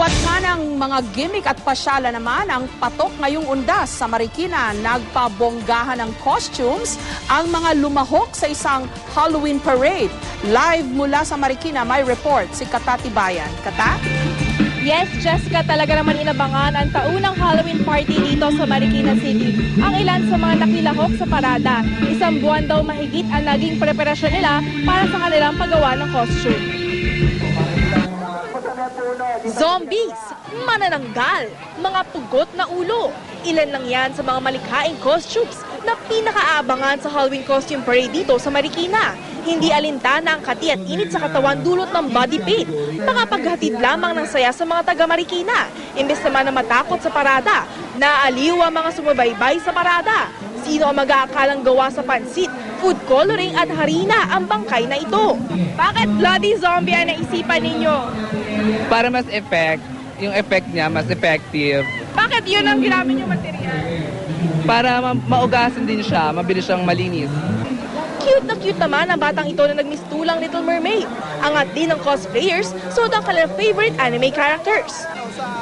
Bukod pa ng mga gimmick at pasyala naman ang patok ngayong undas sa Marikina. Nagpabonggahan ng costumes ang mga lumahok sa isang Halloween parade. Live mula sa Marikina, may report si Kata Tibayan. Kata? Yes, Jessica, talaga naman inabangan ang taunang Halloween party dito sa Marikina City. Ang ilan sa mga nakilahok sa parada, 1 buwan daw mahigit ang naging preparasyon nila para sa kanilang paggawa ng costume. Zombies, manananggal, mga pugot na ulo. Ilan lang yan sa mga malikhaing costumes na pinakaabangan sa Halloween costume parade dito sa Marikina. Hindi alintana ang kati at init sa katawan dulot ng body paint. Makapaghatid lamang ng saya sa mga taga-Marikina. Imbes naman na matakot sa parada, naaliw ang mga sumubaybay sa parada. Sino ang mag-aakalang gawa sa pansit, food coloring at harina ang bangkay na ito? Bakit bloody zombie ang naisipan ninyo? Para mas yung effect niya mas effective. Bakit yun ang ginamit yung material? Para maugasan din siya, mabilis siyang malinis. Cute na cute naman ang batang ito na nagmistulang Little Mermaid. Angat din ng cosplayers, suot ang kanilang favorite anime characters.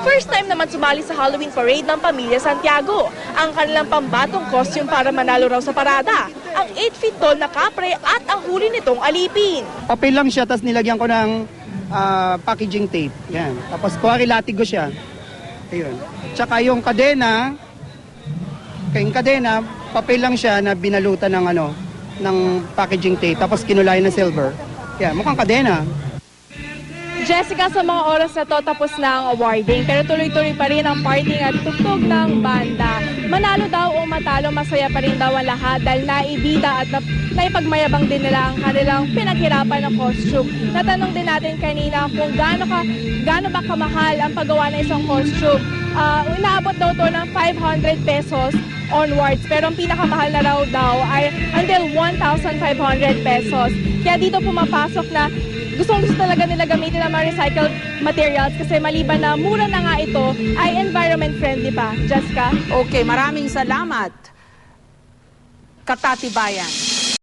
First time naman sumali sa Halloween parade ng Pamilya Santiago. Ang kanilang pambatong costume para manalo raw sa parada. Ang 8 feet tall na kapre at ang huli nitong alipin. Papel lang siya, tapos nilagyan ko ng packaging tape. Yan. Tapos kuwari latigo siya. Ayun. Tsaka yung kadena, papel lang siya na binalutan ng packaging tape. Tapos kinulay na silver. Yan, mukhang kadena. Jessica, sa mga oras na to tapos na ang awarding pero tuloy-tuloy pa rin ang partying at tugtog ng banda. Manalo daw o matalo, masaya pa rin daw ang lahat dahil naibida at naipagmayabang din nila ang kanilang pinaghirapan ng costume. Natanong din natin kanina kung gaano ba kamahal ang paggawa ng isang costume. Inaabot daw to ng 500 pesos onwards pero ang pinakamahal na raw daw ay until 1,500 pesos. Kaya dito pumapasok na gustong-gusto talaga nila gamitin ang mga recycled materials kasi maliban na mura na nga ito, ay environment friendly pa. Jessica? Okay, maraming salamat. Kata Tibayan.